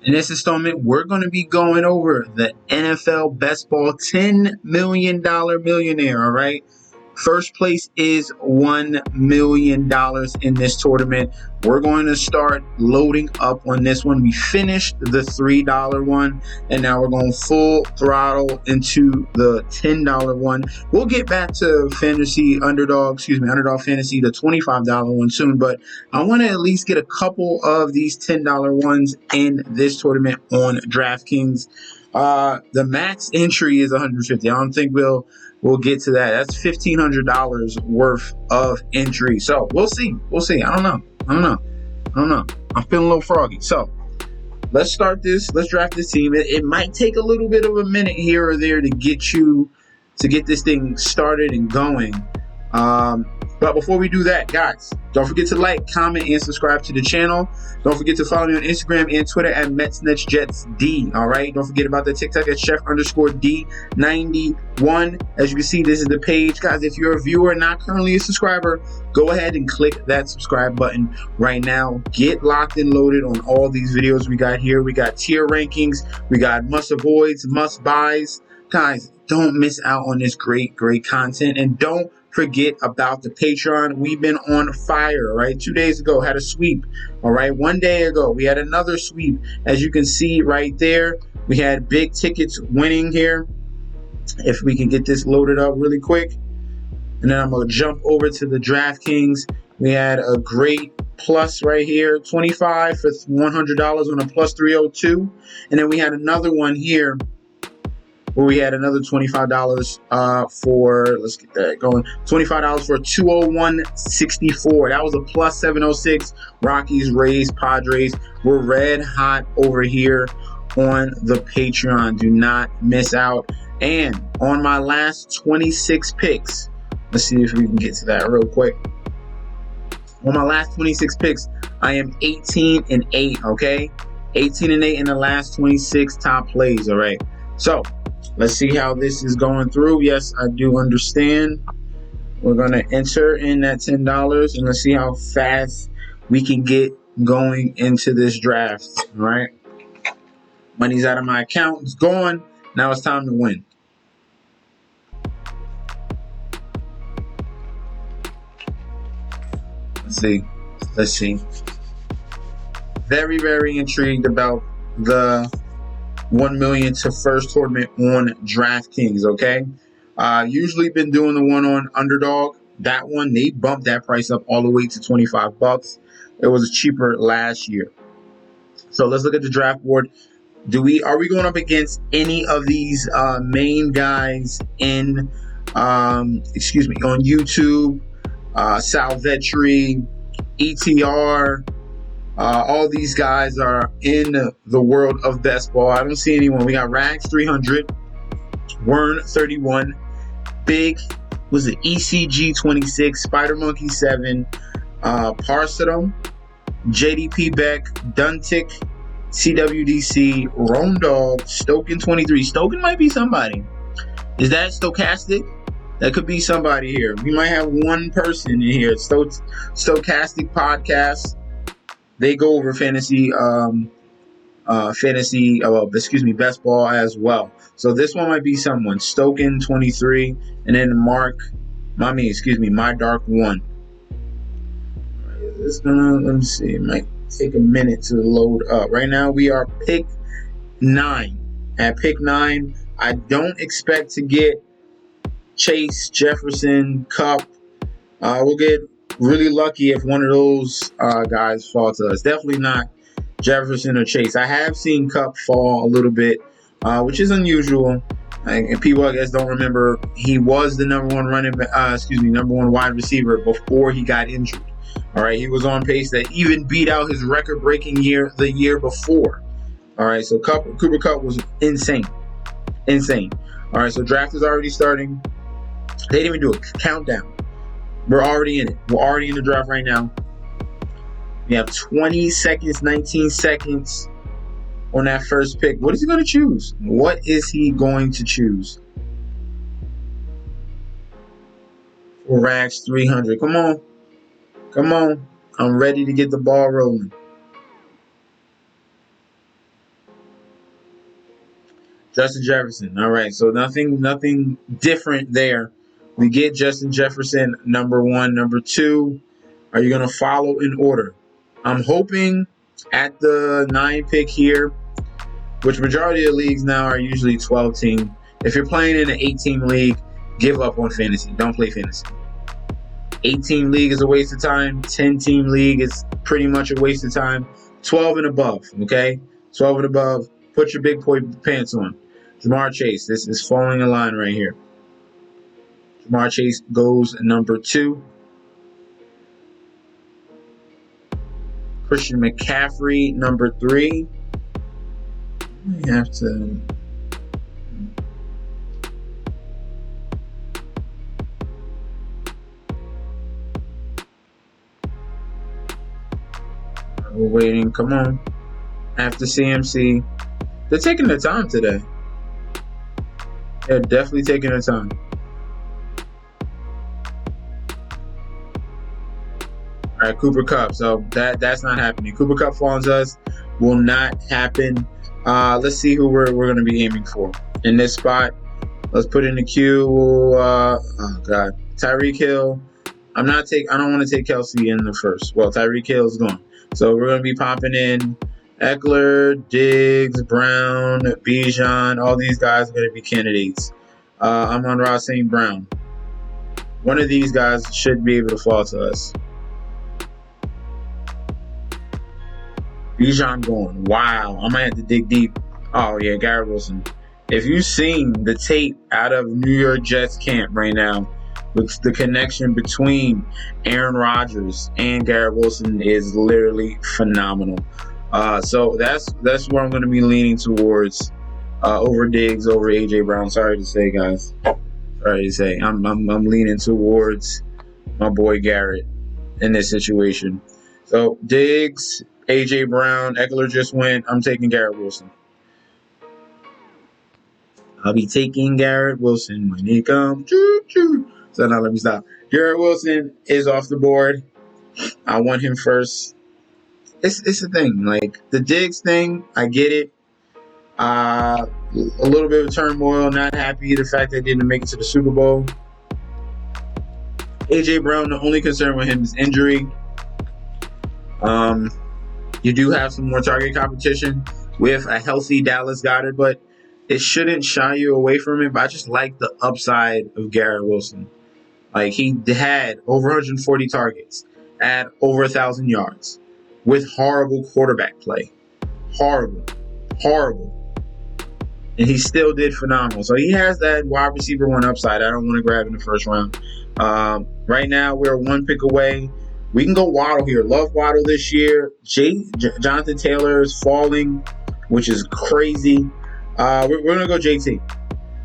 In this installment, we're going to be going over the NFL Best Ball $10 million millionaire, all right? First place is $1 million in this tournament. We're going to start loading up on this one. We finished the $3 one, and now we're going full throttle into the $10 one. We'll get back to underdog fantasy, the $25 one soon, but I want to at least get a couple of these $10 ones in this tournament on DraftKings. The max entry is $150. I don't think we'll get to that. That's $1,500 worth of entry. So we'll see. I don't know. I'm feeling a little froggy. So let's start this. Let's draft this team. It might take a little bit of a minute here or there to get this thing started and going. But before we do that, guys, don't forget to like, comment, and subscribe to the channel. Don't forget to follow me on Instagram and Twitter at MetsNetsJetsD. All right. Don't forget about the TikTok at Chef_D91. As you can see, this is the page. Guys, if you're a viewer, not currently a subscriber, go ahead and click that subscribe button right now. Get locked and loaded on all these videos we got here. We got tier rankings. We got must avoids, must buys. Guys, don't miss out on this great content. And don't forget about the Patreon. We've been on fire, right? 2 days ago, had a sweep. All right. 1 day ago, we had another sweep. As you can see right there, we had big tickets winning here. If we can get this loaded up really quick. And then I'm going to jump over to the DraftKings. We had a great plus right here, 25 for $100 on a plus 302. And then we had another one here where we had another $25 for, let's get that going, $25 for 201.64. That was a plus 706. Rockies, Rays, Padres. We're red hot over here on the Patreon. Do not miss out. And on my last 26 picks, let's see if we can get to that real quick. On my last 26 picks, I am 18-8, okay? 18-8 in the last 26 top plays, all right? So let's see how this is going through. Yes, I do understand. We're going to enter in that $10, and let's see how fast we can get going into this draft, all right? Money's out of my account. It's gone. Now it's time to win. Let's see. Very intrigued about the 1 million to first tournament on DraftKings, okay? Usually been doing the one on Underdog. That one, they bumped that price up all the way to $25. It was cheaper last year. So let's look at the draft board. Are we going up against any of these main guys in on YouTube? Salvetri, ETR, all these guys are in the world of best ball. I don't see anyone. We got Rags 300, Wern 31, Big was it ECG 26, Spider Monkey 7, Parsadum, JDP Beck, Duntic, CWDC, Rondog, Stoken 23. Stoken might be somebody. Is that stochastic? That could be somebody here. We might have one person in here. Stochastic Podcast. They go over fantasy, best ball as well. So this one might be someone. Stoken 23, and then My Dark 1. It's gonna, let me see. It might take a minute to load up. Right now we are pick 9. At pick 9, I don't expect to get Chase, Jefferson, Cup. We'll get really lucky if one of those guys fall to us. Definitely not Jefferson or Chase. I have seen Cup fall a little bit, which is unusual. And people, I guess, don't remember he was the number one wide receiver before he got injured. All right, he was on pace to even beat out his record-breaking year the year before. All right, so Cooper Kupp was insane. All right, so draft is already starting. They didn't even do a countdown. We're already in it. We're already in the draft right now. We have 20 seconds, 19 seconds on that first pick. What is he going to choose? Rags 300. Come on. I'm ready to get the ball rolling. Justin Jefferson. All right, so nothing different there. We get Justin Jefferson number one, number two. Are you gonna follow in order? I'm hoping at the 9 pick here, which majority of leagues now are usually 12 team. If you're playing in an 8-team league, give up on fantasy. Don't play fantasy. 8-team league is a waste of time. 10-team league is pretty much a waste of time. 12 and above, okay? 12 and above. Put your big boy pants on. Jamar Chase, this is falling in line right here. Jamar Chase goes number two. Christian McCaffrey, number three. We have to. We're waiting. Come on. After CMC. They're taking their time today. They're definitely taking their time. All right, Cooper Kupp. So that's not happening. Cooper Kupp falls us. Will not happen. Let's see who we're going to be aiming for in this spot. Let's put in the queue. Oh God, Tyreek Hill. I don't want to take Kelsey in the first. Well, Tyreek Hill is gone. So we're going to be popping in Eckler, Diggs, Brown, Bijan. All these guys are going to be candidates. Amon-Ra St. Brown. One of these guys should be able to fall to us. Bijan going. Wow. I might have to dig deep. Oh, yeah, Garrett Wilson. If you've seen the tape out of New York Jets camp right now, with the connection between Aaron Rodgers and Garrett Wilson is literally phenomenal. So that's where I'm going to be leaning towards over Diggs, over AJ Brown. Sorry to say, guys. Sorry to say, I'm leaning towards my boy Garrett in this situation. So Diggs, AJ Brown, Eckler just went. I'm taking Garrett Wilson. I'll be taking Garrett Wilson when he comes. Choo-choo. So now let me stop. Garrett Wilson is off the board. I want him first. It's a thing. Like the Diggs thing, I get it. A little bit of turmoil, not happy the fact that they didn't make it to the Super Bowl. AJ Brown, the only concern with him is injury. You do have some more target competition with a healthy Dallas Goedert, but it shouldn't shy you away from it. But I just like the upside of Garrett Wilson. Like he had over 140 targets at over 1,000 yards with horrible quarterback play. Horrible. And he still did phenomenal. So he has that wide receiver one upside. I don't want to grab in the first round. Right now, we're one pick away. We can go Waddle here. Love Waddle this year. Jonathan Taylor is falling, which is crazy. We're going to go JT.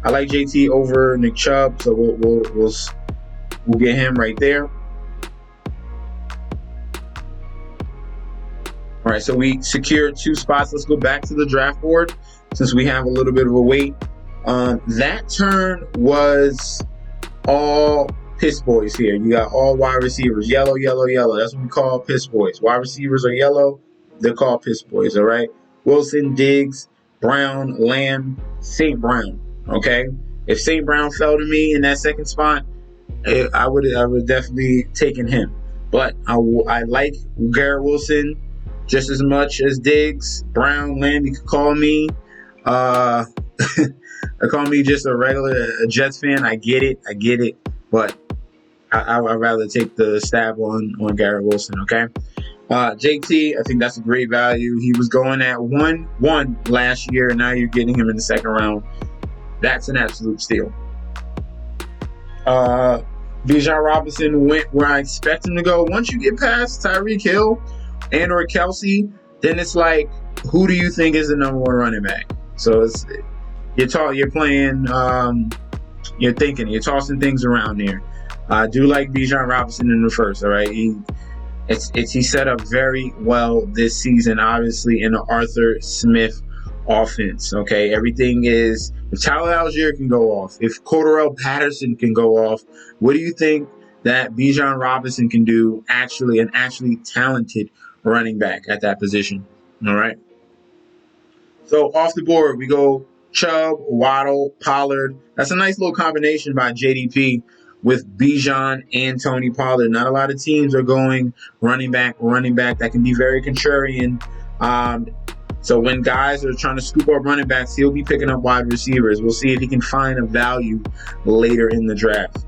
I like JT over Nick Chubb, so we'll get him right there. All right, so we secured 2 spots. Let's go back to the draft board since we have a little bit of a wait. That turn was all piss boys here. You got all wide receivers. Yellow. That's what we call piss boys. Wide receivers are yellow. They're called piss boys, all right? Wilson, Diggs, Brown, Lamb, St. Brown, okay? If St. Brown fell to me in that second spot, I would definitely taken him. But I like Garrett Wilson just as much as Diggs, Brown, Lamb. You could call me call me just a regular Jets fan. I get it. But I'd rather take the stab on Garrett Wilson, okay? JT, I think that's a great value. He was going at 1-1 last year, and now you're getting him in the second round. That's an absolute steal. Bijan Robinson went where I expect him to go. Once you get past Tyreek Hill and or Kelsey, then it's like, who do you think is the number one running back? So you're playing, you're thinking, you're tossing things around there. I do like Bijan Robinson in the first, all right? He set up very well this season, obviously, in the Arthur Smith offense, okay? Everything is, if Tyler Algier can go off, if Cordarrelle Patterson can go off, what do you think that Bijan Robinson can do, actually talented running back at that position, all right? So off the board, we go Chubb, Waddle, Pollard. That's a nice little combination by JDP with Bijan and Tony Pollard. Not a lot of teams are going running back. That can be very contrarian. So when guys are trying to scoop up running backs, he'll be picking up wide receivers. We'll see if he can find a value later in the draft.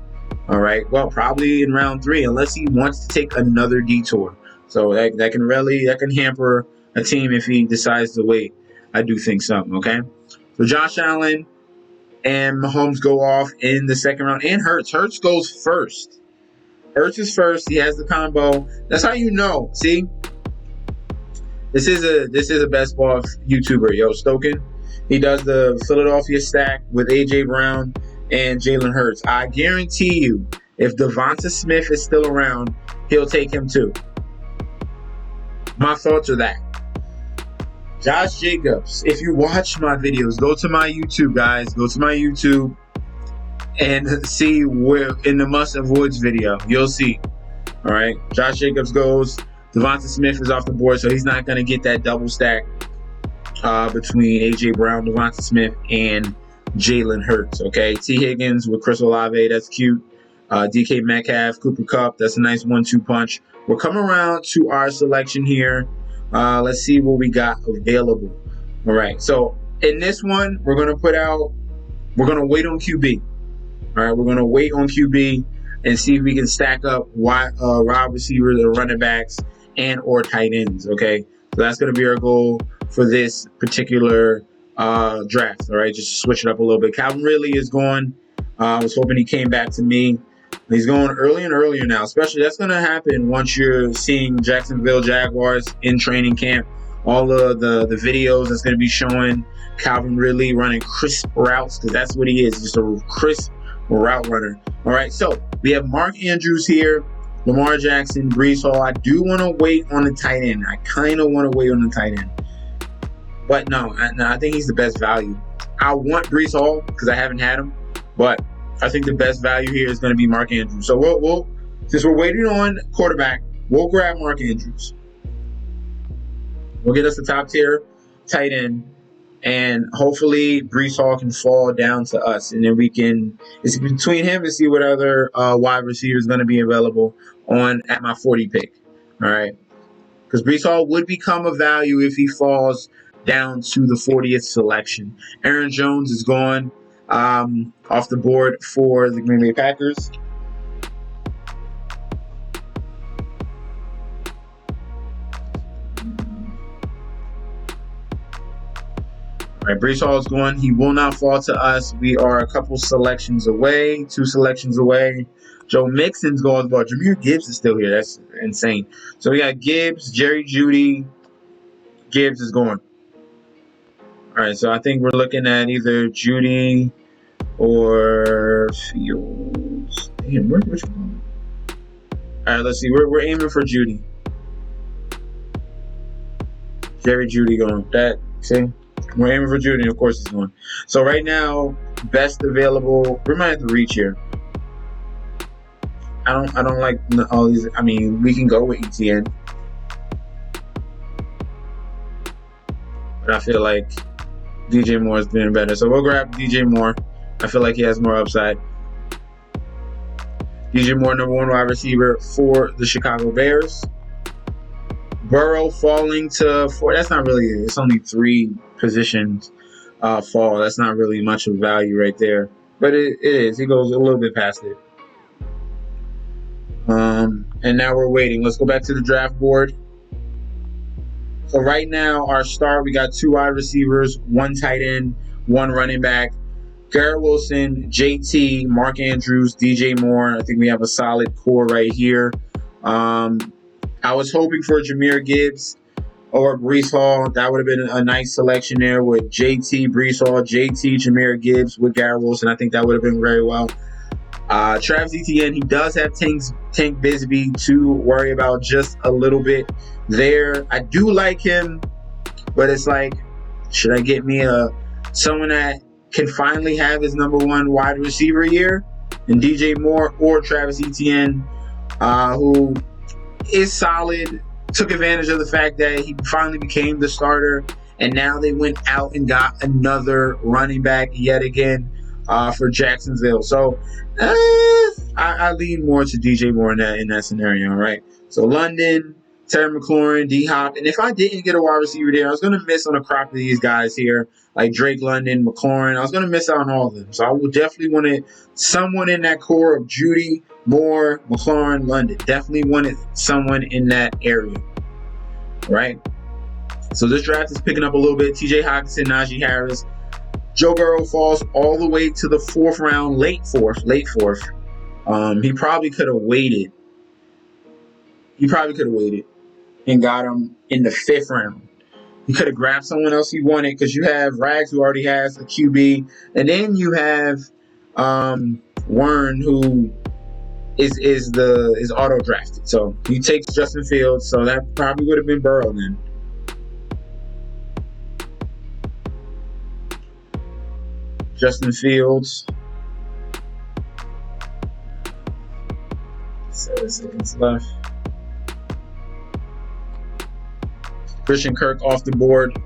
All right. Well, probably in round 3, unless he wants to take another detour. So that can hamper a team if he decides to wait. I do think something. Okay. So Josh Allen and Mahomes go off in the second round, and Hurts. Hurts goes first. Hurts is first. He has the combo. That's how you know. See, this is a best ball YouTuber, Stoken. He does the Philadelphia stack with AJ Brown and Jalen Hurts. I guarantee you, if Devonta Smith is still around, he'll take him too. My thoughts are that. Josh Jacobs, if you watch my videos, go to my YouTube, guys. Go to my YouTube and see where in the must avoids video. You'll see. All right. Josh Jacobs goes. Devonta Smith is off the board, so he's not going to get that double stack between AJ Brown, Devonta Smith, and Jalen Hurts. Okay. T. Higgins with Chris Olave. That's cute. DK Metcalf, Cooper Kupp. That's a nice 1-2 punch. We're coming around to our selection here. Let's see what we got available. All right. So in this one, we're going to wait on QB. All right. We're going to wait on QB and see if we can stack up wide receivers or running backs and or tight ends. Okay. So that's going to be our goal for this particular draft. All right. Just to switch it up a little bit. Calvin Ridley is gone. I was hoping he came back to me. He's going early and earlier now, especially that's going to happen once you're seeing Jacksonville Jaguars in training camp. All of the videos that's going to be showing Calvin Ridley running crisp routes, because that's what he is, just a crisp route runner. All right, so we have Mark Andrews here, Lamar Jackson, Breece Hall. I do want to wait on the tight end. I kind of want to wait on the tight end. But no, I think he's the best value. I want Breece Hall because I haven't had him, but I think the best value here is going to be Mark Andrews. So we'll since we're waiting on quarterback, we'll grab Mark Andrews. We'll get us the top tier tight end, and hopefully Breece Hall can fall down to us, and then it's between him and see what other wide receiver is going to be available at my 40 pick. All right, because Breece Hall would become a value if he falls down to the 40th selection. Aaron Jones is gone. Off the board for the Green Bay Packers. All right, Breece Hall is going. He will not fall to us. We are a couple selections away, 2 selections away. Joe Mixon's going, but Jahmyr Gibbs is still here. That's insane. So we got Gibbs, Jerry Jeudy. Gibbs is going. All right, so I think we're looking at either Jeudy or Fields. Damn, which one? All right, let's see. We're aiming for Jeudy. Jerry Jeudy going. See? We're aiming for Jeudy, and of course he's going. So right now, best available. We might have to reach here. I don't like all these. I mean, we can go with ETN, but I feel like DJ Moore is doing better. So we'll grab DJ Moore. I feel like he has more upside. DJ Moore, number 1 wide receiver for the Chicago Bears. Burrow falling to 4. That's not really, it's only 3 positions fall. That's not really much of value right there. But it is. He goes a little bit past it. And now we're waiting. Let's go back to the draft board. So right now, our start, we got 2 wide receivers, 1 tight end, 1 running back. Garrett Wilson, JT, Mark Andrews, DJ Moore. I think we have a solid core right here. I was hoping for Jahmyr Gibbs or Breece Hall. That would have been a nice selection there with JT, Breece Hall, JT, Jahmyr Gibbs with Garrett Wilson. I think that would have been very well. Travis Etienne, he does have Tank Bigsby to worry about just a little bit there. I do like him, but it's like, should I get me someone that can finally have his number 1 wide receiver year in DJ Moore or Travis Etienne, who is solid, took advantage of the fact that he finally became the starter And now they went out and got another running back yet again for Jacksonville. So I lean more to DJ Moore in that scenario, right? So London, Terry McLaurin, D Hop, and if I didn't get a wide receiver there, I was going to miss on a crop of these guys here, like Drake London, McLaurin. I was going to miss out on all of them. So I would definitely want someone in that core of Judy, Moore, McLaurin, London. Definitely wanted someone in that area, right? So this draft is picking up a little bit. TJ Hockenson, Najee Harris. Joe Burrow falls all the way to the 4th round, late fourth. He probably could have waited. And got him in the 5th round. He could have grabbed someone else he wanted because you have Rags, who already has a QB, and then you have Wern, who is auto drafted. So he takes Justin Fields. So that probably would have been Burrow then. Justin Fields. 7 seconds left. Christian Kirk off the board.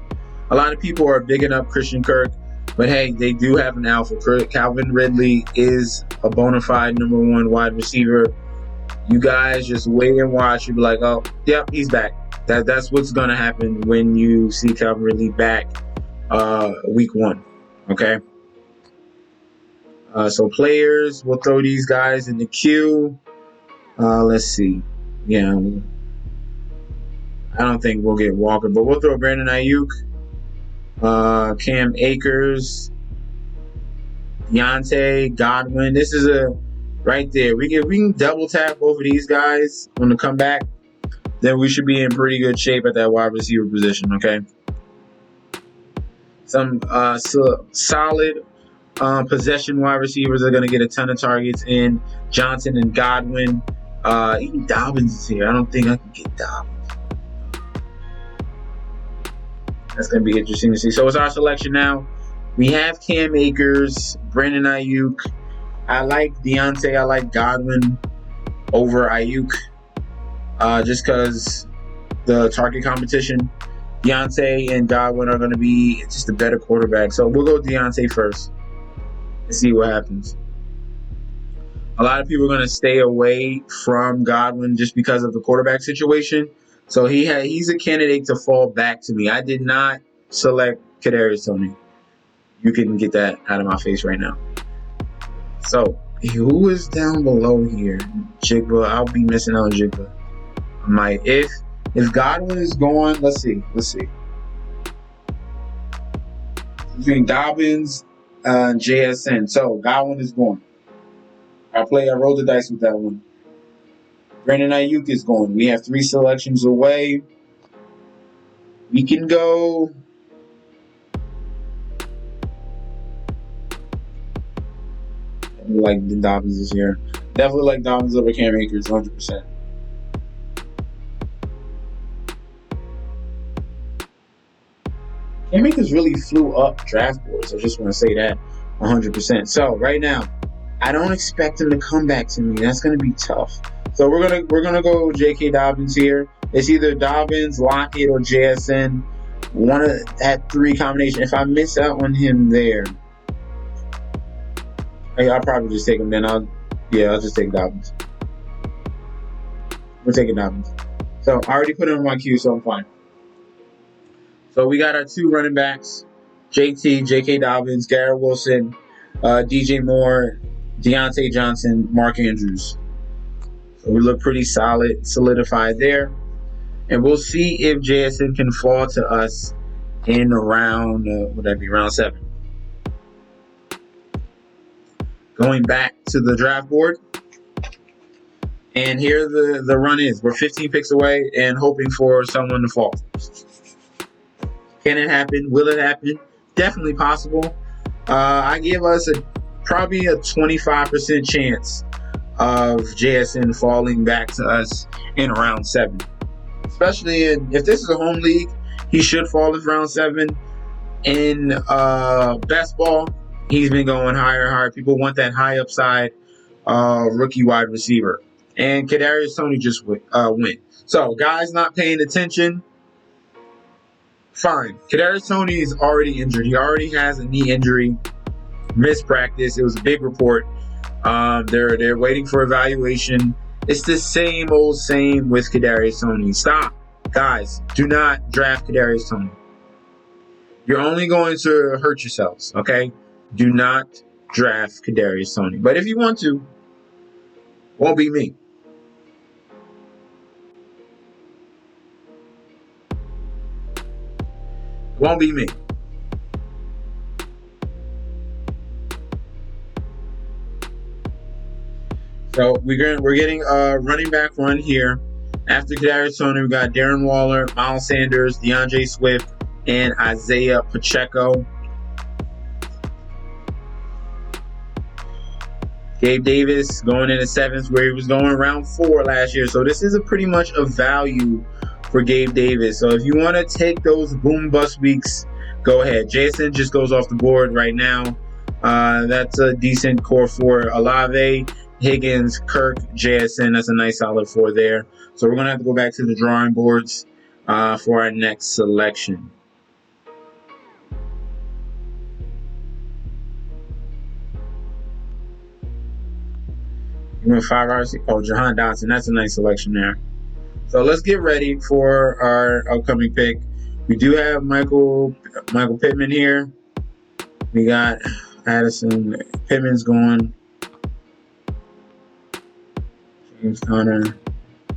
A lot of people are bigging up Christian Kirk, but hey, they do have an alpha. Calvin Ridley is a bona fide #1 wide receiver. You guys just wait and watch. You'll be like, oh, yep, he's back. That's what's going to happen when you see Calvin Ridley back week 1. Okay? So players, we'll throw these guys in the queue. Let's see. Yeah, I don't think we'll get Walker, but we'll throw Brandon Ayuk, Cam Akers, Deontay, Godwin. This is right there. We can double tap both of these guys on the comeback. Then we should be in pretty good shape at that wide receiver position. Okay. Some solid possession wide receivers are going to get a ton of targets in. Johnson and Godwin. Even Dobbins is here. I don't think I can get Dobbins. That's going to be interesting to see. So it's our selection now. We have Cam Akers, Brandon Ayuk. I like Deontay. I like Godwin over Ayuk just because the target competition. Deontay and Godwin are going to be just a better quarterback. So we'll go Deontay first and see what happens. A lot of people are going to stay away from Godwin just because of the quarterback situation. So he's a candidate to fall back to me. I did not select Kadarius Toney. You can get that out of my face right now. So who is down below here? Jigba. I'll be missing out on Jigba. I might. If Godwin is going, let's see. Between Dobbins and JSN. So Godwin is going. I rolled the dice with that one. Brandon Ayuk is going. We have 3 selections away. We can go. I like the Dobbins this year. Definitely like Dobbins over Cam Akers, 100%. Cam Akers really flew up draft boards. I just want to say that 100%. So right now, I don't expect him to come back to me. That's going to be tough. So we're gonna go J.K. Dobbins here. It's either Dobbins, Lockett, or JSN. One of that 3 combination. If I miss out on him there, I'll probably just take him. Then I'll just take Dobbins. We're taking Dobbins. So I already put him in my queue, so I'm fine. So we got our 2 running backs: JT, J.K. Dobbins, Garrett Wilson, DJ Moore, Deontay Johnson, Mark Andrews. We look pretty solidified there. And we'll see if JSN can fall to us in round, round 7. Going back to the draft board. And here the run is. We're 15 picks away and hoping for someone to fall. Can it happen? Will it happen? Definitely possible. I give us probably a 25% chance of JSN falling back to us in round 7. Especially if this is a home league, he should fall in round 7. In best ball, he's been going higher and higher. People want that high upside rookie wide receiver. And Kadarius Toney just went. So guys not paying attention, fine. Kadarius Toney is already injured. He already has a knee injury, missed practice. It was a big report. They're waiting for evaluation. It's the same old same with Kadarius Toney. Stop, guys. Do not draft Kadarius Toney. You're only going to hurt yourselves. Okay? Do not draft Kadarius Toney. But if you want to, won't be me. Won't be me. So we're getting a running back run here. After Kadarius Toney, we got Darren Waller, Miles Sanders, DeAndre Swift, and Isaiah Pacheco. Gabe Davis going in the 7th, where he was going round 4 last year. So this is a pretty much a value for Gabe Davis. So if you want to take those boom bust weeks, go ahead. JSN just goes off the board right now. That's a decent core for Olave, Higgins, Kirk, JSN. That's a nice solid 4 there. So we're going to have to go back to the drawing boards for our next selection. You went 5 hours. Oh, Jahan Dotson. That's a nice selection there. So let's get ready for our upcoming pick. We do have Michael Pittman here. We got Addison. Pittman's going. James Conner,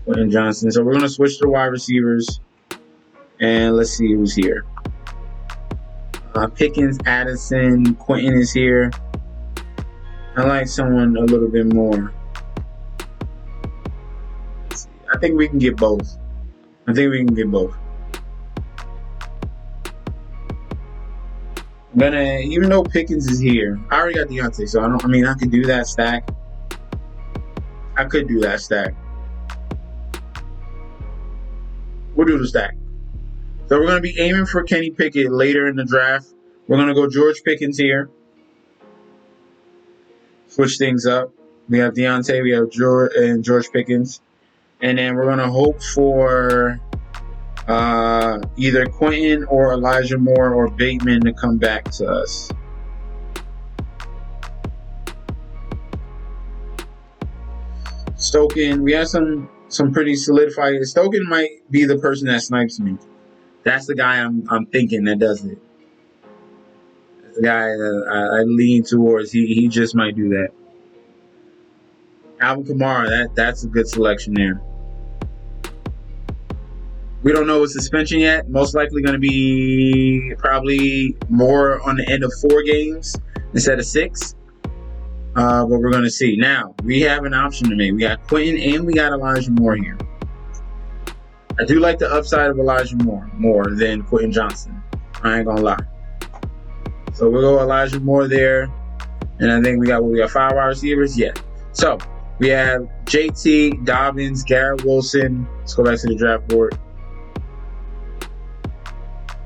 Quentin Johnson. So we're going to switch to wide receivers. And let's see who's here. Pickens, Addison, Quentin is here. I like someone a little bit more. Let's see. I think we can get both. Even though Pickens is here, I already got Deontay, so I could do that stack. We'll do the stack. So we're going to be aiming for Kenny Pickett later in the draft. We're going to go George Pickens here. Switch things up. We have Deontay, we have George Pickens. And then we're going to hope for either Quentin or Elijah Moore or Bateman to come back to us. Stoken, we have some pretty solidified. Stoken might be the person that snipes me. That's the guy I'm thinking that does it. That's the guy that I lean towards. He just might do that. Alvin Kamara, that's a good selection there. We don't know his suspension yet. Most likely going to be probably more on the end of 4 games instead of 6. But we're going to see. Now, we have an option to make. We got Quentin and we got Elijah Moore here. I do like the upside of Elijah Moore more than Quentin Johnson. I ain't going to lie. So we'll go Elijah Moore there. And I think we got 5 wide receivers? Yeah. So we have JT, Dobbins, Garrett Wilson. Let's go back to the draft board.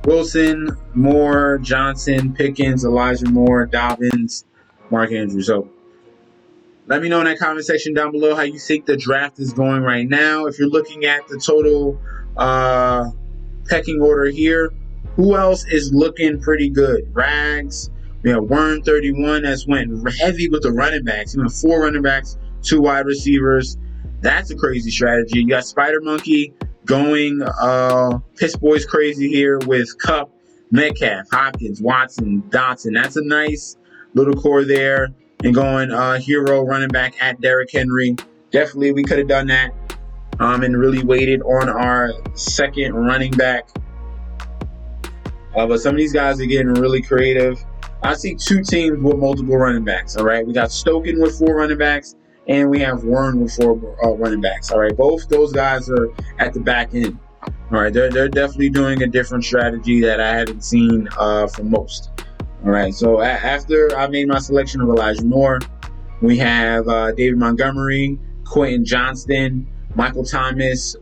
Wilson, Moore, Johnson, Pickens, Elijah Moore, Dobbins, Mark Andrews. So let me know in that comment section down below how you think the draft is going right now. If you're looking at the total pecking order here, who else is looking pretty good? Rags. We have Wern 31 that's went heavy with the running backs. He went 4 running backs, 2 wide receivers. That's a crazy strategy. You got Spider Monkey going Piss Boys crazy here with Kupp, Metcalf, Hopkins, Watson, Dotson. That's a nice little core there. And going hero running back at Derrick Henry. Definitely we could have done that and really waited on our second running back. But some of these guys are getting really creative. I see 2 teams with multiple running backs. All right, we got Stoken with 4 running backs. And we have Warren with 4 running backs. All right, both those guys are at the back end. All right, they're definitely doing a different strategy that I haven't seen from most. All right, so after I made my selection of Elijah Moore, we have David Montgomery, Quentin Johnston, Michael Thomas,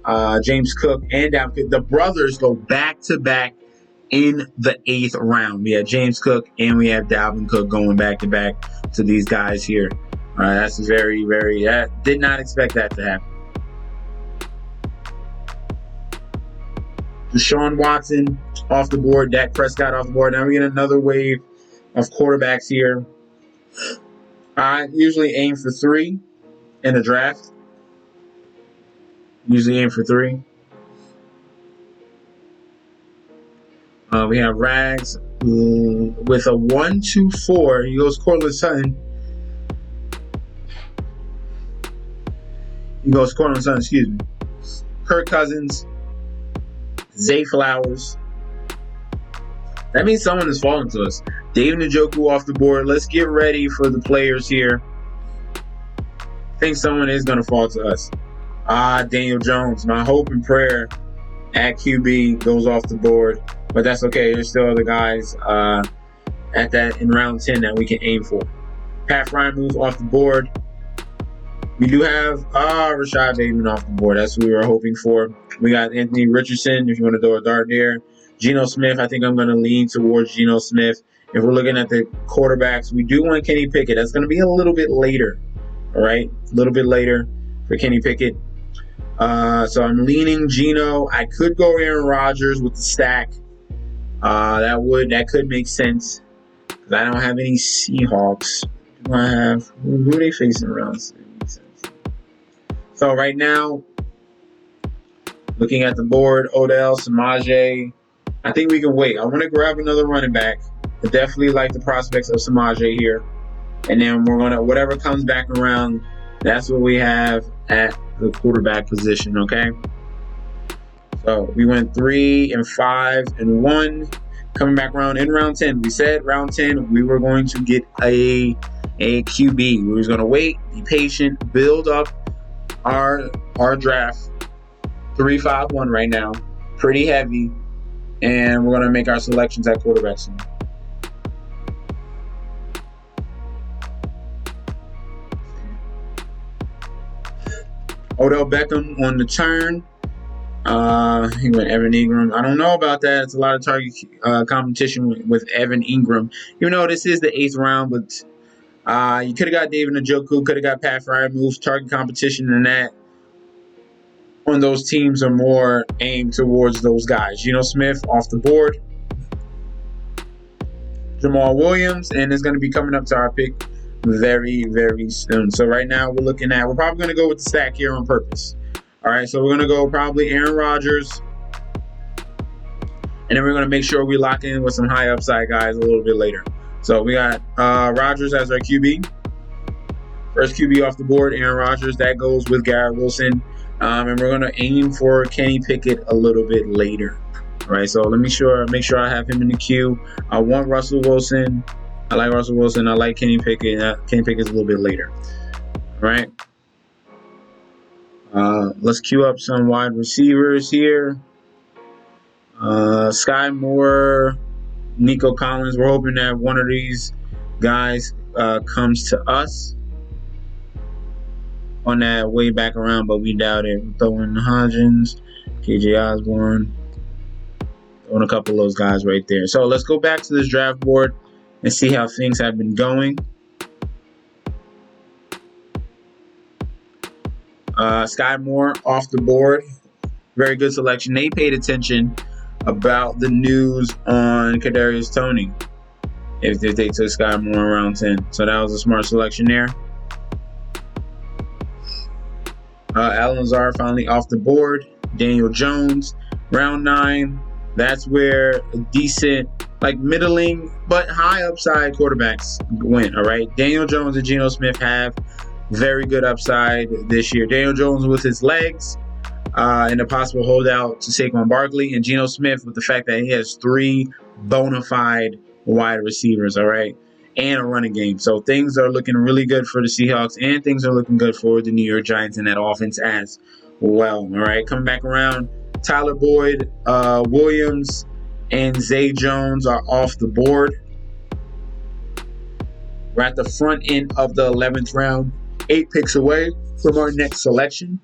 James Cook, and the brothers go back to back in the 8th round. We have James Cook and we have Dalvin Cook going back to back to these guys here. That's very, very. Did not expect that to happen. Deshaun Watson off the board. Dak Prescott off the board. Now we get another wave of quarterbacks here. I usually aim for 3 in a draft. Usually aim for 3. We have Rags with a 1-2-4. He goes Cortland Sutton. Excuse me. Kirk Cousins. Zay Flowers. That means someone is falling to us. David Njoku off the board. Let's get ready for the players here. I think someone is going to fall to us. Daniel Jones. My hope and prayer at QB goes off the board. But that's okay. There's still other guys at that in round 10 that we can aim for. Pat Frymuth off the board. We do have Rashad Bateman off the board. That's what we were hoping for. We got Anthony Richardson, if you want to throw a dart there. Geno Smith, I think I'm going to lean towards Geno Smith. If we're looking at the quarterbacks, we do want Kenny Pickett. That's going to be a little bit later. All right? A little bit later for Kenny Pickett. So I'm leaning Geno. I could go Aaron Rodgers with the stack. That could make sense. Because I don't have any Seahawks. Do I have? Who are they facing around? So right now, looking at the board, Odell, Samaje. I think we can wait. I want to grab another running back. I definitely like the prospects of Samaje here. And then we're going to, whatever comes back around, that's what we have at the quarterback position, okay? So we went 3 and 5 and 1. Coming back around in round 10. We said round 10, we were going to get a QB. We were going to wait, be patient, build up our draft. 3-5-1 right now. Pretty heavy. And we're going to make our selections at quarterback soon. Odell Beckham on the turn. He went Evan Ingram. I don't know about that. It's a lot of target competition with Evan Ingram. Even though this is the 8th round, but you could have got David Njoku, could have got Pat Frymuth. Target competition and that on those teams are more aimed towards those guys. Geno Smith off the board. Jamal Williams, and it's going to be coming up to our pick very, very soon. So right now we're probably going to go with the stack here on purpose. All right, so we're going to go probably Aaron Rodgers. And then we're going to make sure we lock in with some high upside guys a little bit later. So we got Rodgers as our QB. First QB off the board, Aaron Rodgers. That goes with Garrett Wilson. And we're going to aim for Kenny Pickett a little bit later. All right, so make sure I have him in the queue. I want Russell Wilson. I like Russell Wilson. I like Kenny Pickett. Kenny Pickett's a little bit later. All right. Let's queue up some wide receivers here. Sky Moore, Nico Collins. We're hoping that one of these guys comes to us on that way back around, but we doubt it. We're throwing Hodgins, KJ Osborne, throwing a couple of those guys right there. So let's go back to this draft board and see how things have been going. Sky Moore off the board. Very good selection. They paid attention about the news on Kadarius Toney if they took Sky Moore around 10. So that was a smart selection there. Allen Lazard finally off the board. Daniel Jones, round 9. That's where a decent, like middling, but high upside quarterbacks went, all right? Daniel Jones and Geno Smith have very good upside this year. Daniel Jones with his legs and a possible holdout to Saquon Barkley, and Geno Smith with the fact that he has 3 bona fide wide receivers, all right, and a running game. So things are looking really good for the Seahawks, and things are looking good for the New York Giants in that offense as well, all right? Coming back around, Tyler Boyd, Williams, and Zay Jones are off the board. We're at the front end of the 11th round, 8 picks away from our next selection.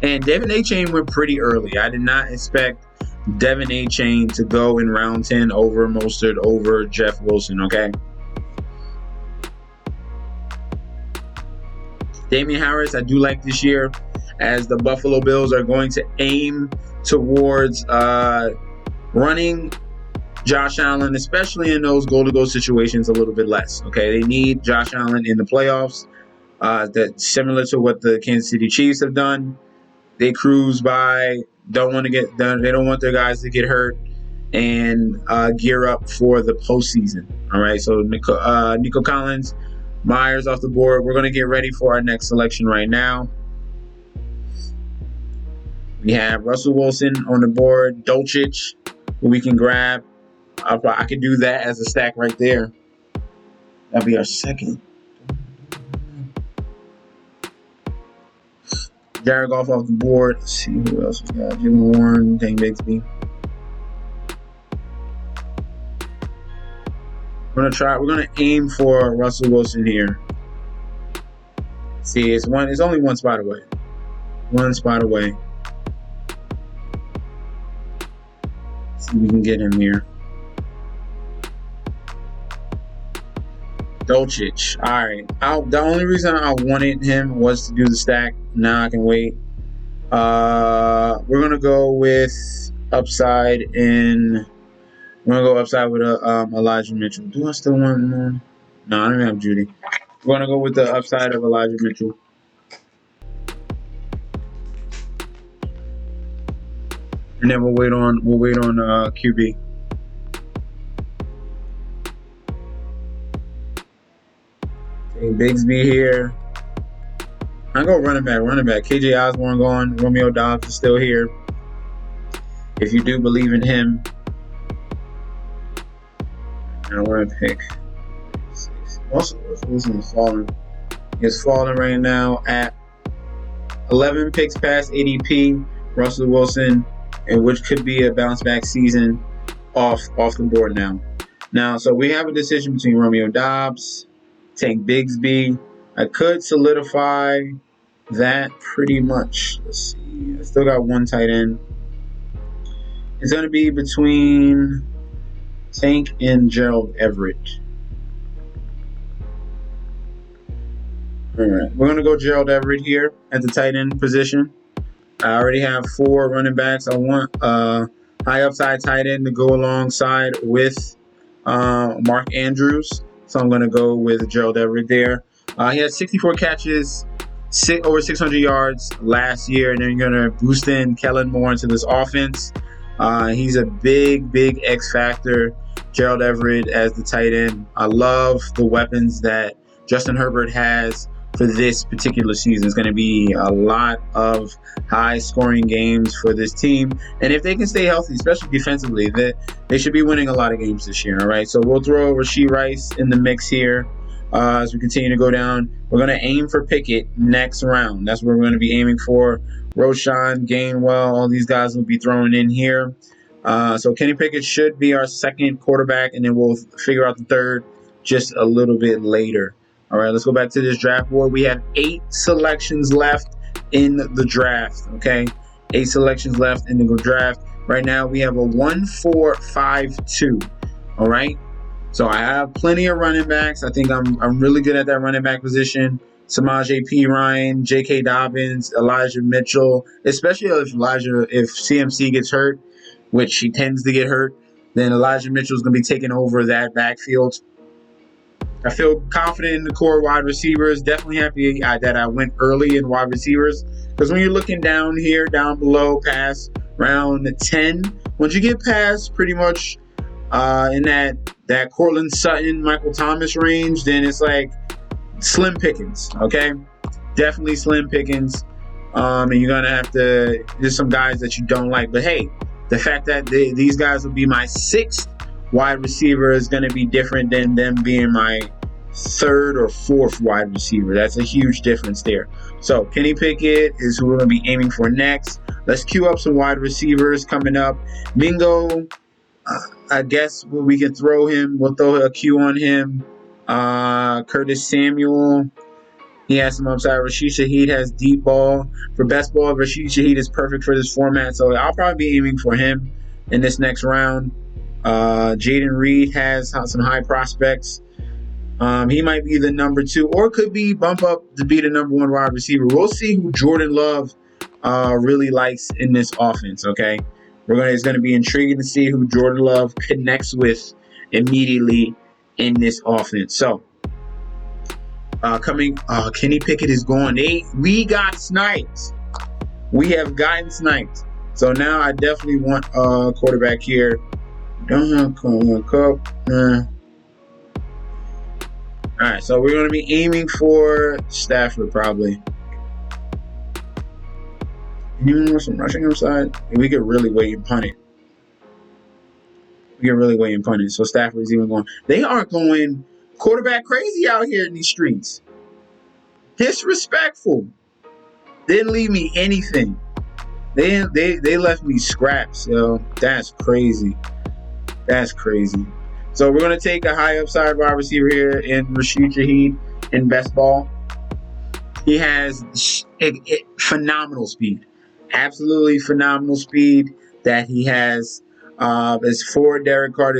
And Devin Achane went pretty early. I did not expect Devin Achane to go in round 10 over Mostert, over Jeff Wilson, okay? Damian Harris, I do like this year, as the Buffalo Bills are going to aim towards running Josh Allen, especially in those goal-to-goal situations, a little bit less. Okay, they need Josh Allen in the playoffs. That's similar to what the Kansas City Chiefs have done. They cruise by, don't want to get done. They don't want their guys to get hurt and gear up for the postseason. All right, so Nico Collins, Myers off the board. We're going to get ready for our next selection right now. We have Russell Wilson on the board, Dolchich, who we can grab. I could do that as a stack right there. That'll be our second. Jared Goff off the board. Let's see who else we got. Jim Warren, Dane Bigsby. We're gonna aim for Russell Wilson here. See, it's only one spot away. One spot away. Let's see if we can get him here. Dolchich. All right. The only reason I wanted him was to do the stack. Now I can wait. We're gonna go with upside in. We're gonna go upside with Elijah Mitchell. Do I still want more? No, I don't even have Judy. We're gonna go with the upside of Elijah Mitchell. And then we'll wait on QB. Bigsby here. I go running back. KJ Osborne gone. Romeo Dobbs is still here. If you do believe in him, I want to pick. Also, Wilson is falling. He's falling right now at 11 picks past ADP. Russell Wilson, and which could be a bounce back season, off the board now. So we have a decision between Romeo Dobbs, Tank Bigsby. I could solidify that pretty much. Let's see. I still got one tight end. It's going to be between Tank and Gerald Everett. All right. We're going to go Gerald Everett here at the tight end position. I already have 4 running backs. I want high upside tight end to go alongside with Mark Andrews. So I'm going to go with Gerald Everett there. He had 64 catches, over 600 yards last year, and then you're going to boost in Kellen Moore into this offense. He's a big X factor, Gerald Everett as the tight end. I love the weapons that Justin Herbert has for this particular season. It's going to be a lot of high-scoring games for this team. And if they can stay healthy, especially defensively, they should be winning a lot of games this year, all right? So we'll throw Rashee Rice in the mix here as we continue to go down. We're going to aim for Pickett next round. That's what we're going to be aiming for. Roshan, Gainwell, all these guys will be thrown in here. So Kenny Pickett should be our second quarterback, and then we'll figure out the third just a little bit later. All right, let's go back to this draft board. We have 8 selections left in the draft, okay? 8 selections left in the draft. Right now, we have a 1-4-5-2, all right? So I have plenty of running backs. I think I'm really good at that running back position. Samaje P. Ryan, J.K. Dobbins, Elijah Mitchell, especially if CMC gets hurt, which he tends to get hurt, then Elijah Mitchell is going to be taking over that backfield. I feel confident in the core wide receivers. Definitely happy that I went early in wide receivers. Because when you're looking down here, down below, past round 10, once you get past pretty much in that Cortland Sutton, Michael Thomas range, then it's like slim pickings, okay? Definitely slim pickings. And you're going to have to, there's some guys that you don't like. But hey, the fact that these guys will be my 6th wide receiver is going to be different than them being my 3rd or 4th wide receiver. That's a huge difference there. So Kenny Pickett is who we're going to be aiming for next. Let's queue up some wide receivers coming up. Mingo, I guess we can throw him. We'll throw a queue on him. Curtis Samuel, he has some upside. Rashid Shaheed has deep ball. For best ball, Rashid Shaheed is perfect for this format. So I'll probably be aiming for him in this next round. Jaden Reed has some high prospects. He might be the number 2 or could be bump up to be the number 1 wide receiver. We'll see who Jordan Love really likes in this offense. Okay, it's gonna be intriguing to see who Jordan Love connects with immediately in this offense. So Kenny Pickett is gone. We got sniped. We have gotten sniped. So now I definitely want a quarterback here. Don't have Cup. All right, so we're going to be aiming for Stafford probably. Even with some rushing upside, we could really wait and punt it. So Stafford's even going. They aren't going quarterback crazy out here in these streets. Disrespectful. Didn't leave me anything. They left me scraps, yo. That's crazy. So we're going to take a high upside wide receiver here in Rashid Shaheed in best ball. He has phenomenal speed. Absolutely phenomenal speed that he has. As for Derek Carr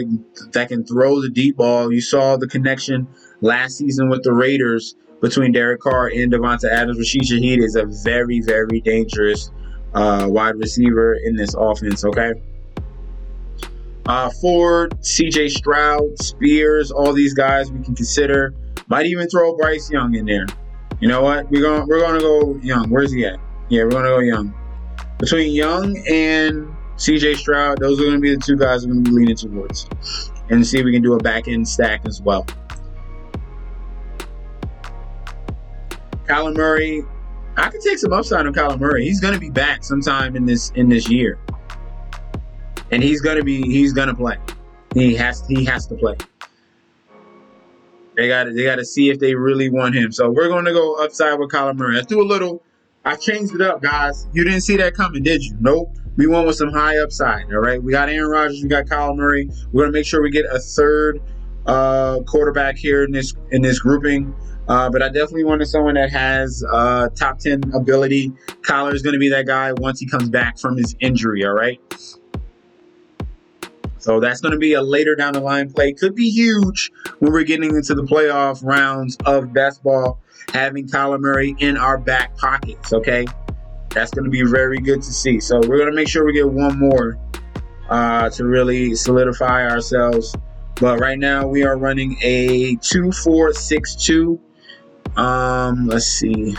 that can throw the deep ball. You saw the connection last season with the Raiders between Derek Carr and Devonta Adams. Rashid Shaheed is a very, very dangerous wide receiver in this offense, okay? Ford, CJ Stroud, Spears, all these guys we can consider. Might even throw Bryce Young in there. You know what? We're gonna go Young. Where's he at? Yeah, we're gonna go Young. Between Young and CJ Stroud, those are gonna be the two guys we're gonna be leaning towards. And see if we can do a back end stack as well. Kyler Murray, I could take some upside on Kyler Murray. He's gonna be back sometime in this year. And he's gonna play. He has to play. They gotta see if they really want him. So we're gonna go upside with Kyler Murray. I changed it up, guys. You didn't see that coming, did you? Nope. We went with some high upside. All right. We got Aaron Rodgers, we got Kyler Murray. We're gonna make sure we get a third quarterback here in this grouping. But I definitely wanted someone that has top 10 ability. Kyler is gonna be that guy once he comes back from his injury, all right? So that's going to be a later down the line play. Could be huge when we're getting into the playoff rounds of best ball, having Kyler Murray in our back pockets, okay? That's going to be very good to see. So we're going to make sure we get one more to really solidify ourselves. But right now we are running a 2-4-6-2. Let's see.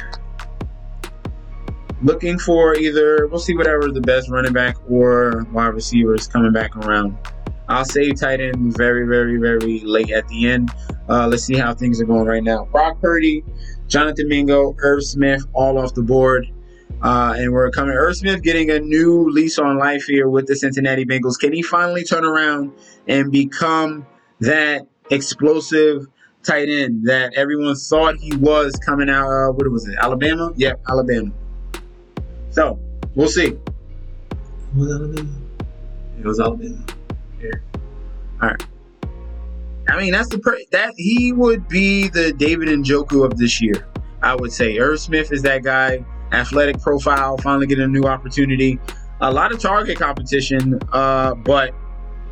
Looking for we'll see whatever the best running back or wide receiver is coming back around. I'll save tight end very, very, very late at the end. Let's see how things are going right now. Brock Purdy, Jonathan Mingo, Irv Smith, all off the board. And we're coming. Irv Smith getting a new lease on life here with the Cincinnati Bengals. Can he finally turn around and become that explosive tight end that everyone thought he was coming out of? What was it? Alabama? Yep, Alabama. So, we'll see. It was Alabama. Yeah. All right. I mean, that he would be the David Njoku of this year, I would say. Irv Smith is that guy. Athletic profile, finally getting a new opportunity. A lot of target competition, but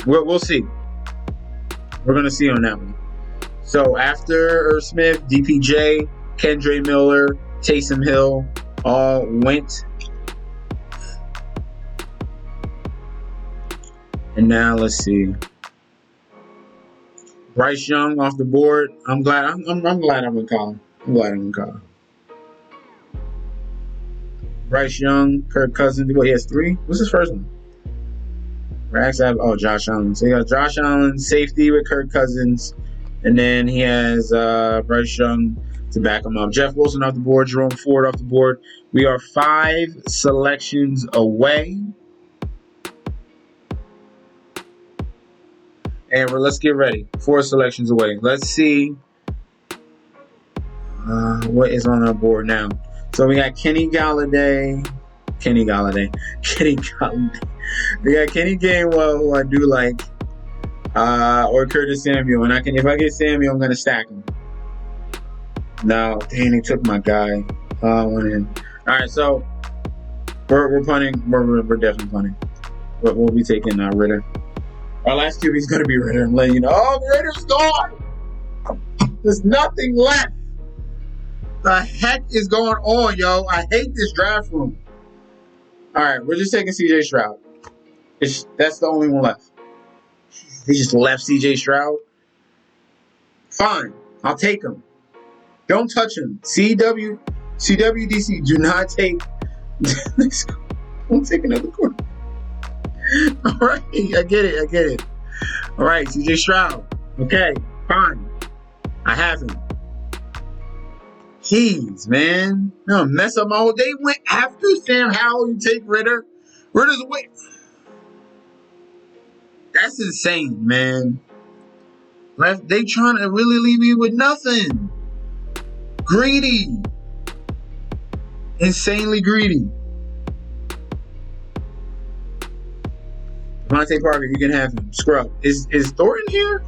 we'll see. We're going to see on that one. So, after Irv Smith, DPJ, Kendre Miller, Taysom Hill all went. And now let's see. Bryce Young off the board. I'm glad I'm in Colin. Bryce Young, Kirk Cousins. Well, he has 3. What's his first one? Josh Allen. So he got Josh Allen, safety with Kirk Cousins. And then he has Bryce Young to back him up. Jeff Wilson off the board. Jerome Ford off the board. We are 5 selections away. And let's get ready. 4 selections away. Let's see what is on our board now. So we got Kenny Galladay. We got Kenny Gainwell, who I do like, or Curtis Samuel. And if I get Samuel, I'm gonna stack him. No, dang, they took my guy. Went in. All right, so we're punting. We're definitely punting. But we'll be taking Ritter. Our last QB is going to be Ritter. I'm letting you know. Oh, Ritter's gone. There's nothing left. The heck is going on, yo? I hate this draft room. All right, we're just taking CJ Stroud. That's the only one left. They just left CJ Stroud. Fine, I'll take him. Don't touch him. CWDC, do not take. Don't take another quarter. All right, I get it. All right, CJ Stroud. Okay, fine. I have him. Jeez, man. No, mess up my whole day. Went after Sam Howell. You take Ritter. Ritter's away. That's insane, man. They trying to really leave me with nothing. Greedy. Insanely greedy. Devontae Parker, you can have him. Scrub. Is Thornton here?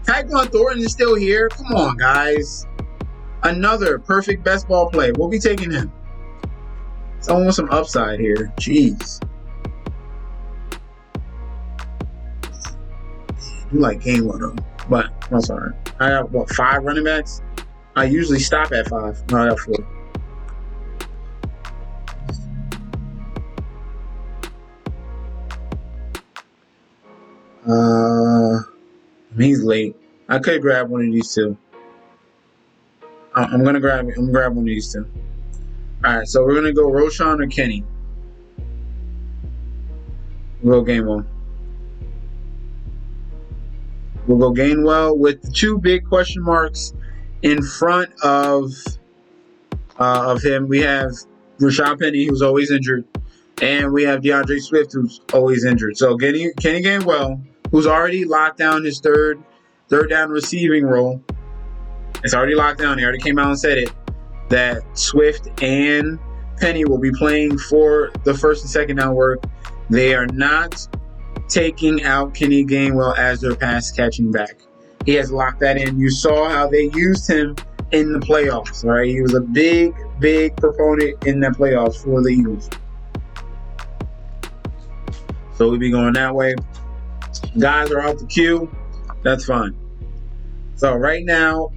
Tyquan Thornton is still here. Come on, guys. Another perfect best ball play. We'll be taking him. It's almost some upside here. Jeez. You like Gainwell though. But I'm sorry. I got what, 5 running backs? I usually stop at 5. No, I got 4. He's late. I could grab one of these two. I'm gonna grab one of these two. Alright, so we're gonna go Roshan or Kenny. We'll go Gainwell. We'll go Gainwell with the 2 big question marks in front of him. We have Rashad Penny, who's always injured, and we have DeAndre Swift, who's always injured. So Kenny Gainwell, who's already locked down his third down receiving role. It's already locked down. He already came out and said it, that Swift and Penny will be playing for the first and second down work. They are not taking out Kenny Gainwell as their pass catching back. He has locked that in. You saw how they used him in the playoffs, right? He was a big proponent in the playoffs for the Eagles. So we'll be going that way. Guys are out the queue. That's fine. So right now,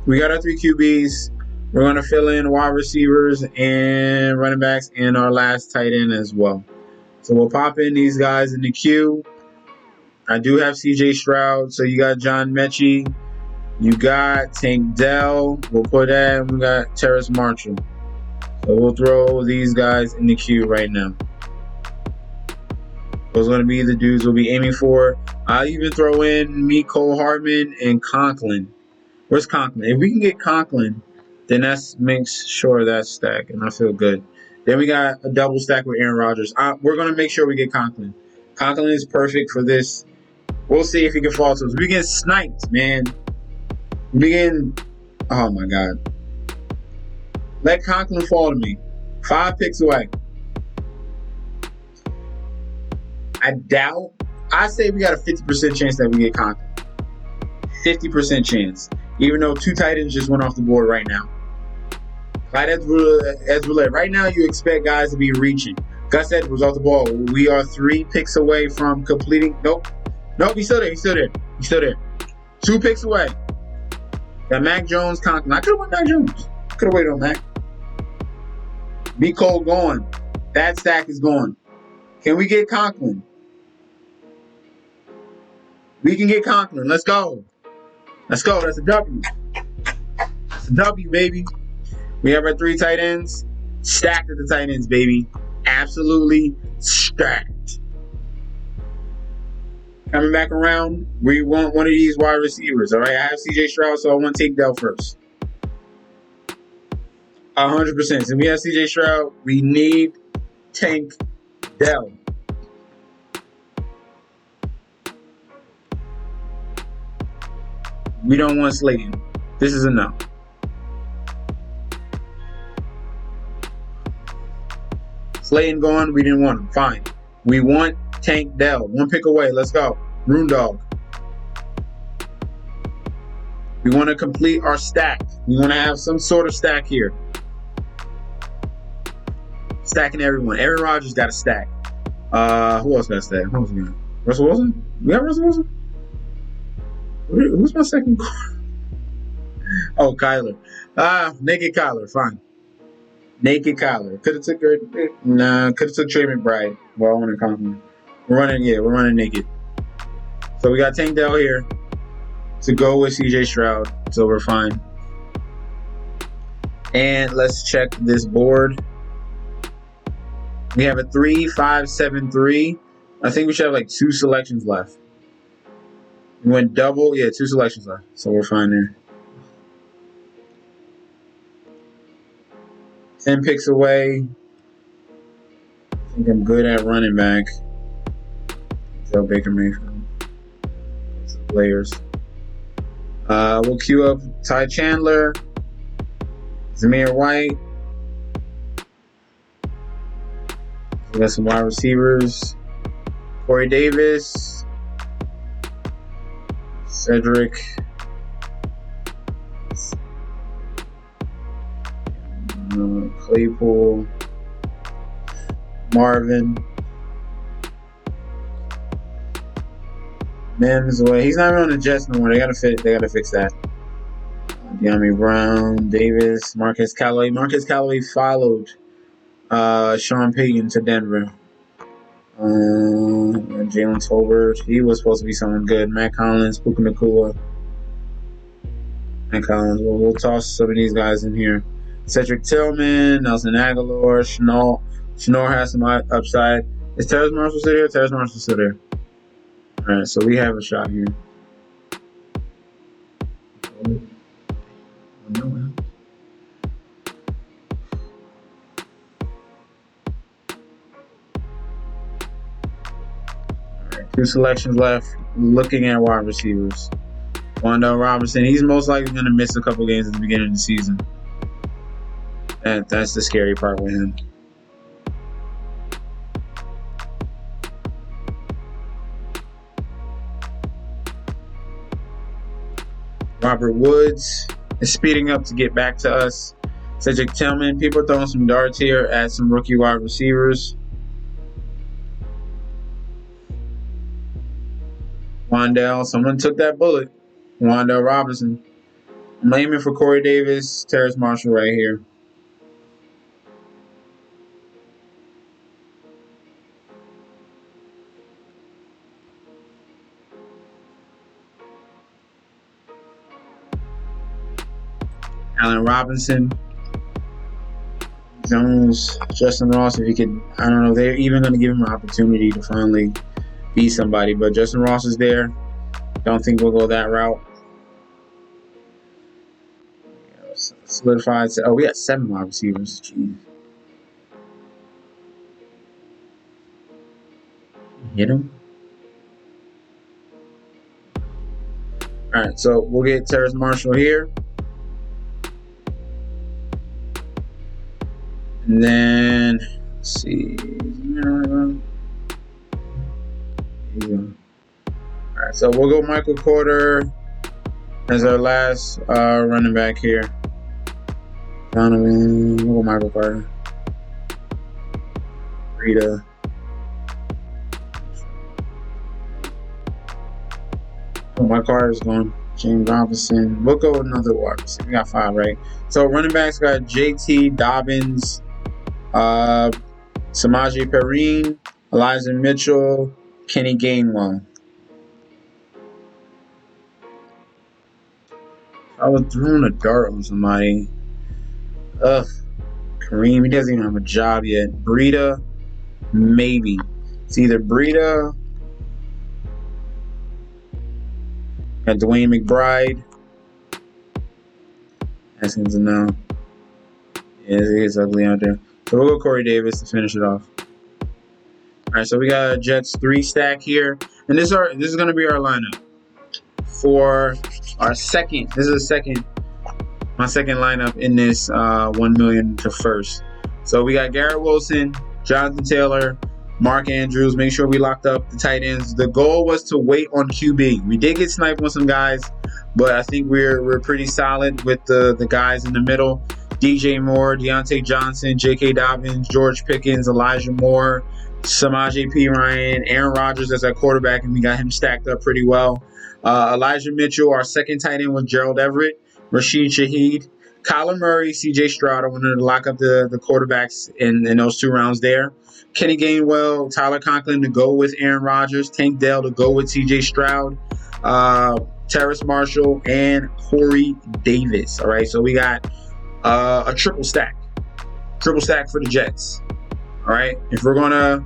we got our 3 QBs. We're going to fill in wide receivers and running backs and our last tight end as well. So we'll pop in these guys in the queue. I do have CJ Stroud. So you got John Mechie. You got Tank Dell. We'll put that. We got Terrace Marshall. So we'll throw these guys in the queue right now. Those are going to be the dudes we'll be aiming for. I'll even throw in Mecole Hardman and Conklin. Where's Conklin? If we can get Conklin, then that makes sure that's stacked, and I feel good. Then we got a double stack with Aaron Rodgers. We're going to make sure we get Conklin. Conklin is perfect for this. We'll see if he can fall to us. We get sniped, man. Oh, my God. Let Conklin fall to me. 5 picks away. I say we got a 50% chance that we get Conklin. 50% chance. Even though 2 tight ends just went off the board right now. Clyde Edwards-Helaire. Right now, you expect guys to be reaching. Gus Edwards off the ball. We are 3 picks away from completing. Nope, he's still there. 2 picks away. Got Mac Jones, Conklin. I could have went Mac Jones. Could have waited on Mac. Mecole gone. That stack is gone. Can we get Conklin? We can get Conklin. Let's go. That's a W. That's a W, baby. We have our 3 tight ends. Stacked at the tight ends, baby. Absolutely stacked. Coming back around, we want one of these wide receivers. All right, I have CJ Stroud, so I want to take Dell first. 100%. So we have CJ Stroud. We need Tank Dell. We don't want Slayton. This is a no. Slayton gone. We didn't want him. Fine. We want Tank Dell. 1 pick away. Let's go. Room dog. We want to complete our stack. We want to have some sort of stack here. Stacking everyone. Aaron Rodgers got a stack. Who else got a stack? Who else got? Russell Wilson? We got Russell Wilson? Who's my second? Oh, Kyler. Naked Kyler. Fine. Naked collar. Could have took her. Nah, could have took Trey McBride. Well, I want to compliment. We're running naked. So we got Tank Dell here to go with CJ Stroud. So we're fine. And let's check this board. We have a 3, 5, 7, 3. I think we should have like 2 selections left. We went double. Yeah, 2 selections left. So we're fine there. 10 picks away. I think I'm good at running back. Joe Baker Mayfield. Some players. We'll queue up Ty Chandler. Zamir White. We got some wide receivers. Corey Davis. Cedric. Claypool. Marvin. Mims away. He's not even on the Jets no more. They gotta fix that. De'Ami Brown, Davis, Marquez Callaway. Marquez Callaway followed Sean Payton to Denver. Jalen Tolbert. He was supposed to be someone good. Matt Collins, Puka Nacua. Matt Collins. We'll toss some of these guys in here. Cedric Tillman, Nelson Aguilar, Schnorr has some upside. Is Terrace Marshall still there? Terrace Marshall still there. All right, so we have a shot here. Alright, 2 selections left. Looking at wide receivers. Wan'Dale Robinson, he's most likely going to miss a couple games at the beginning of the season. That's the scary part with him. Robert Woods is speeding up to get back to us. Cedric Tillman, people are throwing some darts here at some rookie wide receivers. Wan'Dale, someone took that bullet. Wan'Dale Robinson. I'm aiming for Corey Davis, Terrace Marshall right here. Allen Robinson, Jones, Justin Ross. If he could, I don't know. They're even going to give him an opportunity to finally be somebody. But Justin Ross is there. Don't think we'll go that route. Solidified. Oh, we got 7 wide receivers. Jeez. Hit him. All right, so we'll get Terrace Marshall here. And then, let's see. All right, so we'll go Michael Porter as our last running back here. Donovan, we'll go Michael Carter. Rita. Oh, my Carter's going. James Robinson. We'll go with another wide receiver. We got 5, right? So running backs got JT Dobbins, Samaje Perine, Elijah Mitchell, Kenny Gainwell. I was throwing a dart on somebody. Kareem, he doesn't even have a job yet. Breida, maybe. It's either Breida. Got Dwayne McBride. Asking to know. Yeah, it's ugly out there. So we'll go Corey Davis to finish it off. All right, so we got a Jets 3 stack here, and this is going to be our lineup for our second. This is my second lineup in this 1 million to first. So we got Garrett Wilson, Jonathan Taylor, Mark Andrews. Make sure we locked up the tight ends. The goal was to wait on QB. We did get sniped on some guys, but I think we're pretty solid with the guys in the middle. DJ Moore, Deontay Johnson, J.K. Dobbins, George Pickens, Elijah Moore, Samaje P. Ryan, Aaron Rodgers as our quarterback, and we got him stacked up pretty well. Elijah Mitchell, our second tight end, was Gerald Everett, Rashid Shaheed, Kyler Murray, C.J. Stroud. I wanted to lock up the quarterbacks in those 2 rounds there. Kenny Gainwell, Tyler Conklin to go with Aaron Rodgers, Tank Dell to go with C.J. Stroud, Terrace Marshall, and Corey Davis. All right, so we got a triple stack for the Jets. All right, if we're gonna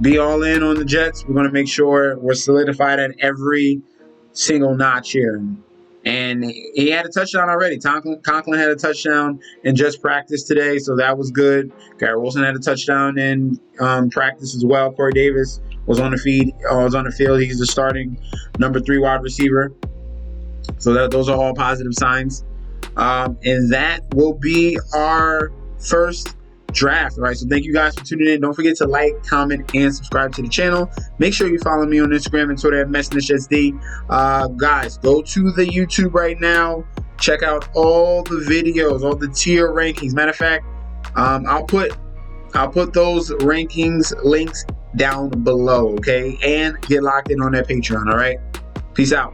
be all in on the Jets, we're gonna make sure we're solidified at every single notch here. And he had a touchdown already. Conklin had a touchdown in just practice today, so that was good. Garrett Wilson had a touchdown in practice as well. Corey Davis was on the field. He's the starting number 3 wide receiver. So those are all positive signs. And that will be our first draft. All right, so thank you guys for tuning in. Don't forget to like, comment, and subscribe to the channel. Make sure you follow me on Instagram and Twitter at MessNishSD. Guys, go to the YouTube right now. Check out all the videos, all the tier rankings. Matter of fact, I'll put those rankings links down below, okay? And get locked in on that Patreon, all right? Peace out.